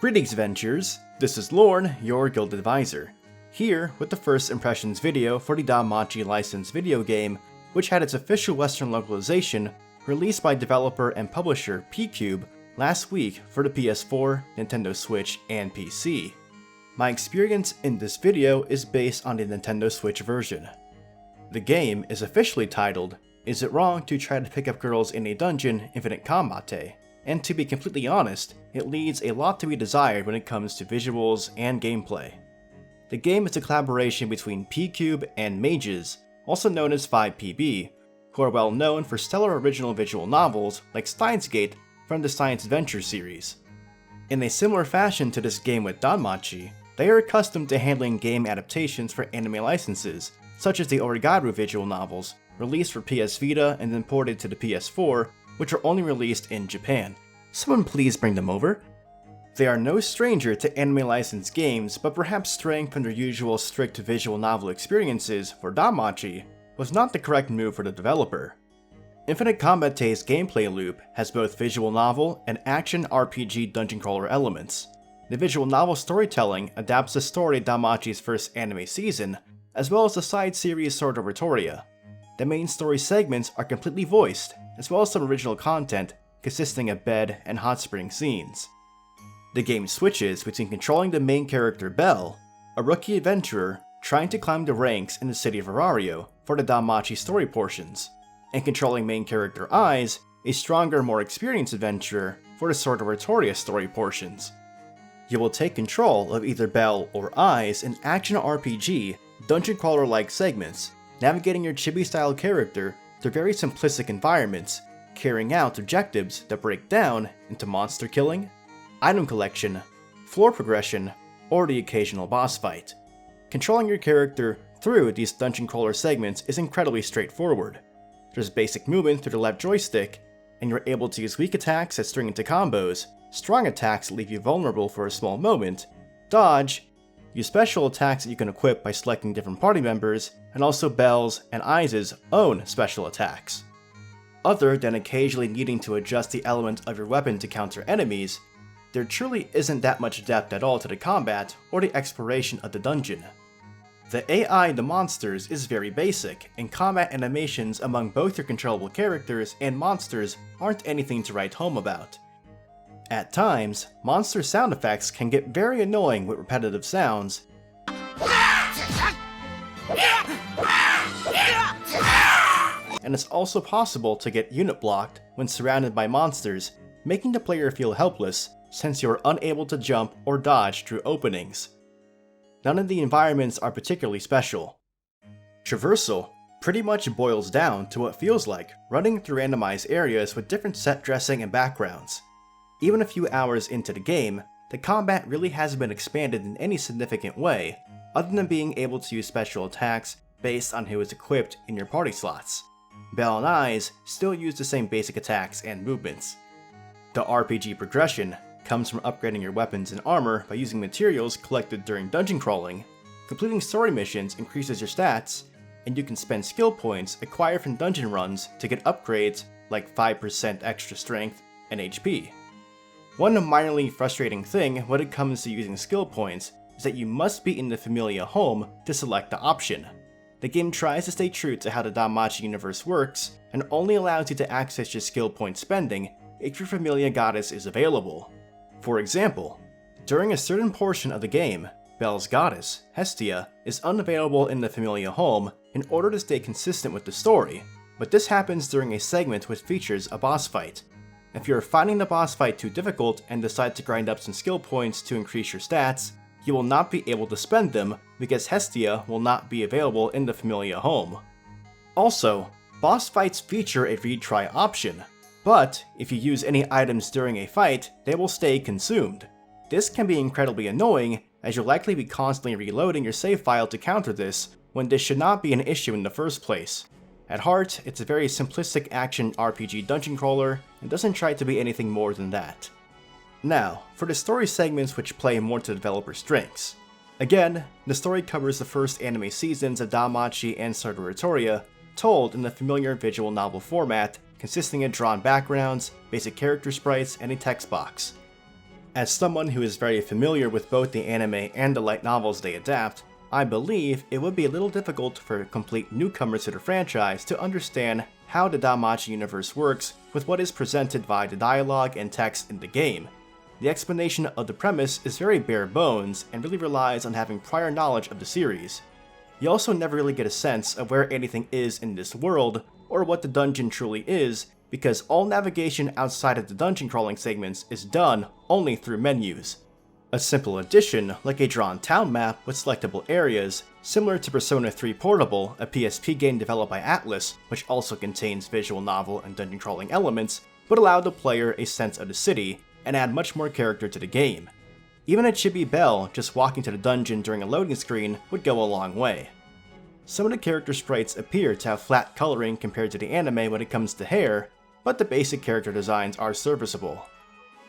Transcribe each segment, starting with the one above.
Greetings Adventurers, this is Lorne, your guild advisor, here with the first impressions video for the DanMachi licensed video game, which had its official Western localization released by developer and publisher P-Cube last week for the PS4, Nintendo Switch, and PC. My experience in this video is based on the Nintendo Switch version. The game is officially titled, Is It Wrong to Try to Pick Up Girls in a Dungeon Infinite Combate? And to be completely honest, it leaves a lot to be desired when it comes to visuals and gameplay. The game is a collaboration between P-Cube and Mages, also known as 5PB, who are well known for stellar original visual novels like Steins Gate from the Science Adventure series. In a similar fashion to this game with DanMachi, they are accustomed to handling game adaptations for anime licenses, such as the Origaru visual novels, released for PS Vita and then ported to the PS4, which are only released in Japan. Someone please bring them over. They are no stranger to anime licensed games, but perhaps straying from their usual strict visual novel experiences for DanMachi was not the correct move for the developer. Infinite Combate's gameplay loop has both visual novel and action RPG dungeon crawler elements. The visual novel storytelling adapts the story of DanMachi's first anime season, as well as the side series Sword of Retoria. The main story segments are completely voiced, as well as some original content consisting of bed and hot spring scenes. The game switches between controlling the main character Belle, a rookie adventurer trying to climb the ranks in the city of Arario for the DanMachi story portions, and controlling main character Eyes, a stronger, more experienced adventurer for the Sword of Retoria story portions. You will take control of either Belle or Eyes in action RPG, dungeon crawler-like segments, navigating your chibi-style character through very simplistic environments, carrying out objectives that break down into monster killing, item collection, floor progression, or the occasional boss fight. Controlling your character through these dungeon crawler segments is incredibly straightforward. There's basic movement through the left joystick, and you're able to use weak attacks that string into combos, strong attacks that leave you vulnerable for a small moment, dodge, use special attacks that you can equip by selecting different party members, and also Belle's and Eyes' own special attacks. Other than occasionally needing to adjust the element of your weapon to counter enemies, there truly isn't that much depth at all to the combat or the exploration of the dungeon. The AI in the monsters is very basic, and combat animations among both your controllable characters and monsters aren't anything to write home about. At times, monster sound effects can get very annoying with repetitive sounds, and it's also possible to get unit blocked when surrounded by monsters, making the player feel helpless since you are unable to jump or dodge through openings. None of the environments are particularly special. Traversal pretty much boils down to what feels like running through randomized areas with different set dressing and backgrounds. Even a few hours into the game, the combat really hasn't been expanded in any significant way, other than being able to use special attacks based on who is equipped in your party slots. Belle and Eyes still use the same basic attacks and movements. The RPG progression comes from upgrading your weapons and armor by using materials collected during dungeon crawling. Completing story missions increases your stats, and you can spend skill points acquired from dungeon runs to get upgrades like 5% extra strength and HP. One minorly frustrating thing when it comes to using skill points is that you must be in the Familia home to select the option. The game tries to stay true to how the DanMachi universe works, and only allows you to access your skill point spending if your Familia goddess is available. For example, during a certain portion of the game, Belle's goddess, Hestia, is unavailable in the Familia home in order to stay consistent with the story, but this happens during a segment which features a boss fight. If you're finding the boss fight too difficult and decide to grind up some skill points to increase your stats, you will not be able to spend them because Hestia will not be available in the Familia home. Also, boss fights feature a retry option, but if you use any items during a fight, they will stay consumed. This can be incredibly annoying, as you'll likely be constantly reloading your save file to counter this, when this should not be an issue in the first place. At heart, it's a very simplistic action RPG dungeon crawler, and doesn't try to be anything more than that. Now, for the story segments which play more to developer strengths. Again, the story covers the first anime seasons of DanMachi and Sword of Retoria, told in the familiar visual novel format, consisting of drawn backgrounds, basic character sprites, and a text box. As someone who is very familiar with both the anime and the light novels they adapt, I believe it would be a little difficult for complete newcomers to the franchise to understand how the DanMachi universe works with what is presented via the dialogue and text in the game. The explanation of the premise is very bare bones and really relies on having prior knowledge of the series. You also never really get a sense of where anything is in this world or what the dungeon truly is, because all navigation outside of the dungeon crawling segments is done only through menus. A simple addition, like a drawn town map with selectable areas, similar to Persona 3 Portable, a PSP game developed by Atlus, which also contains visual novel and dungeon crawling elements, would allow the player a sense of the city and add much more character to the game. Even a chibi bell just walking to the dungeon during a loading screen would go a long way. Some of the character sprites appear to have flat coloring compared to the anime when it comes to hair, but the basic character designs are serviceable.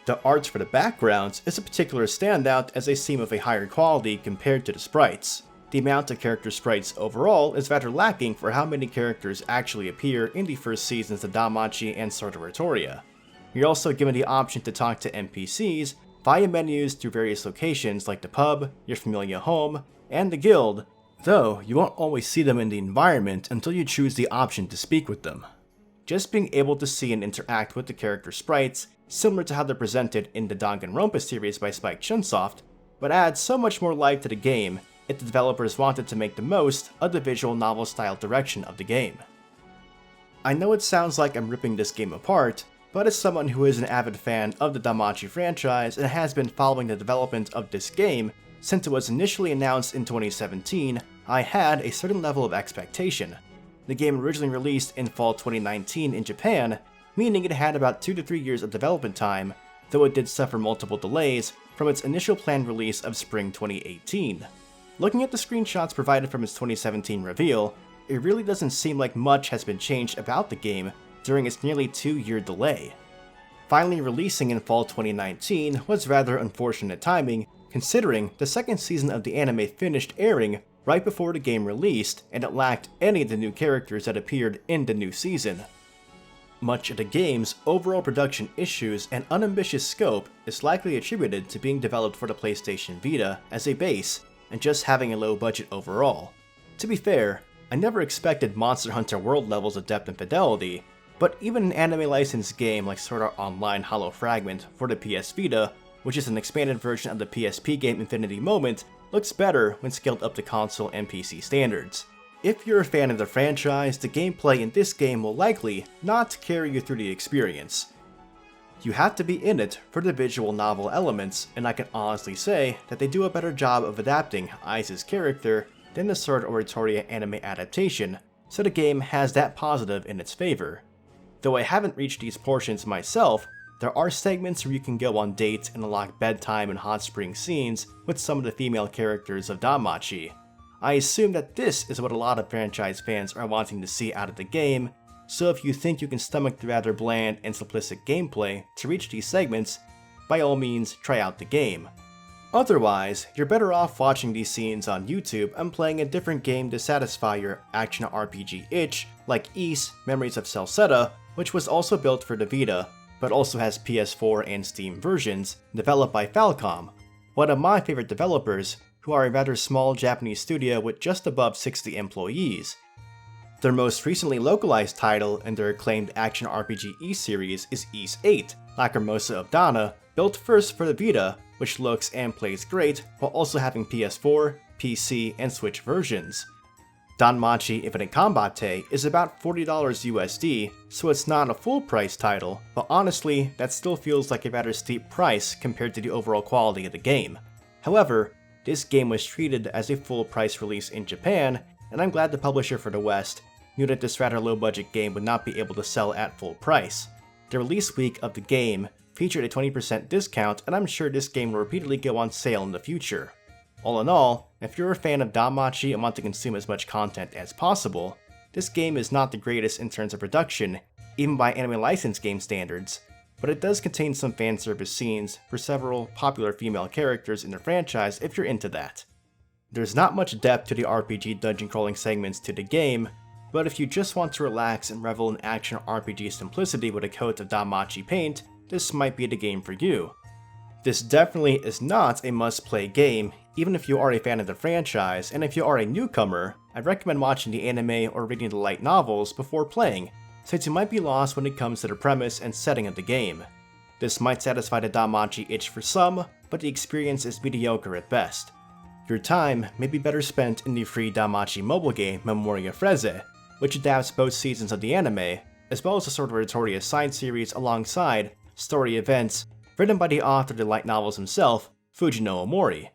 The art for the backgrounds is a particular standout as they seem of a higher quality compared to the sprites. The amount of character sprites overall is rather lacking for how many characters actually appear in the first seasons of DanMachi and Sword Art Oratoria. You're also given the option to talk to NPCs via menus through various locations like the pub, your familiar home, and the guild, though you won't always see them in the environment until you choose the option to speak with them. Just being able to see and interact with the character sprites, similar to how they're presented in the Danganronpa series by Spike Chunsoft, would add so much more life to the game if the developers wanted to make the most of the visual novel style direction of the game. I know it sounds like I'm ripping this game apart, but as someone who is an avid fan of the DanMachi franchise and has been following the development of this game since it was initially announced in 2017, I had a certain level of expectation. The game originally released in fall 2019 in Japan, meaning it had about 2 to 3 years of development time, though it did suffer multiple delays from its initial planned release of spring 2018. Looking at the screenshots provided from its 2017 reveal, it really doesn't seem like much has been changed about the game during its nearly 2-year delay. Finally releasing in fall 2019 was rather unfortunate timing, considering the second season of the anime finished airing right before the game released, and it lacked any of the new characters that appeared in the new season. Much of the game's overall production issues and unambitious scope is likely attributed to being developed for the PlayStation Vita as a base, and just having a low budget overall. To be fair, I never expected Monster Hunter World levels of depth and fidelity, but even an anime licensed game like Sword Art Online Hollow Fragment for the PS Vita, which is an expanded version of the PSP game Infinity Moment, looks better when scaled up to console and PC standards. If you're a fan of the franchise, the gameplay in this game will likely not carry you through the experience. You have to be in it for the visual novel elements, and I can honestly say that they do a better job of adapting Aiza's character than the Sword Art Oratoria anime adaptation, so the game has that positive in its favor. Though I haven't reached these portions myself, there are segments where you can go on dates and unlock bedtime and hot spring scenes with some of the female characters of DanMachi. I assume that this is what a lot of franchise fans are wanting to see out of the game, so if you think you can stomach the rather bland and simplistic gameplay to reach these segments, by all means try out the game. Otherwise, you're better off watching these scenes on YouTube and playing a different game to satisfy your action RPG itch, like Ys Memories of Celceta, which was also built for the Vita, but also has PS4 and Steam versions, developed by Falcom, one of my favorite developers, who are a rather small Japanese studio with just above 60 employees. Their most recently localized title in their acclaimed action RPG Ys series is Ys 8, Lacrimosa of Dana, built first for the Vita, which looks and plays great while also having PS4, PC, and Switch versions. DanMachi Infinite Combate is about $40 USD, so it's not a full price title, but honestly, that still feels like a rather steep price compared to the overall quality of the game. However, this game was treated as a full price release in Japan, and I'm glad the publisher for the West knew that this rather low budget game would not be able to sell at full price. The release week of the game featured a 20% discount, and I'm sure this game will repeatedly go on sale in the future. All in all, if you're a fan of DanMachi and want to consume as much content as possible, this game is not the greatest in terms of production, even by anime licensed game standards, but it does contain some fan service scenes for several popular female characters in the franchise if you're into that. There's not much depth to the RPG dungeon crawling segments to the game, but if you just want to relax and revel in action RPG simplicity with a coat of DanMachi paint, this might be the game for you. This definitely is not a must-play game, even if you are a fan of the franchise, and if you are a newcomer, I'd recommend watching the anime or reading the light novels before playing, since you might be lost when it comes to the premise and setting of the game. This might satisfy the DanMachi itch for some, but the experience is mediocre at best. Your time may be better spent in the free DanMachi mobile game Memoria Freze, which adapts both seasons of the anime, as well as the Sword of Artorias side series alongside story events written by the author of the light novels himself, Fujino Omori.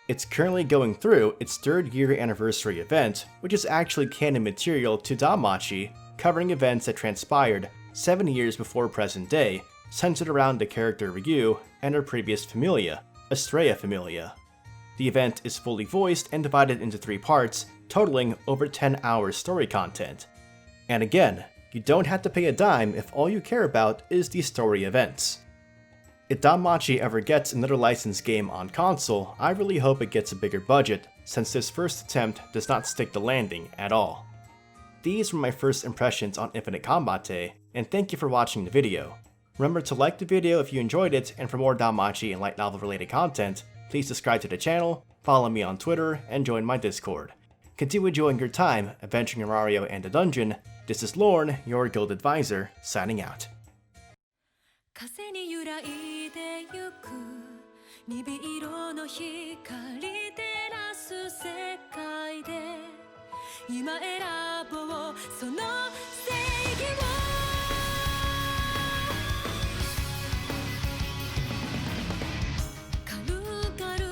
It's currently going through its 3rd year anniversary event, which is actually canon material to DanMachi, covering events that transpired 7 years before present day, centered around the character Ryu and her previous familia, Estrella Familia. The event is fully voiced and divided into 3 parts, totaling over 10 hours story content. And again, you don't have to pay a dime if all you care about is the story events. If DanMachi ever gets another licensed game on console, I really hope it gets a bigger budget, since this first attempt does not stick the landing at all. These were my first impressions on Infinite Combate, and thank you for watching the video. Remember to like the video if you enjoyed it, and for more DanMachi and light novel related content, please subscribe to the channel, follow me on Twitter, and join my Discord. Continue enjoying your time adventuring in Mario and the dungeon. This is Lorne, your guild advisor, signing out. 風に揺らいでゆく鈍色の光照らす世界で今選ぼうその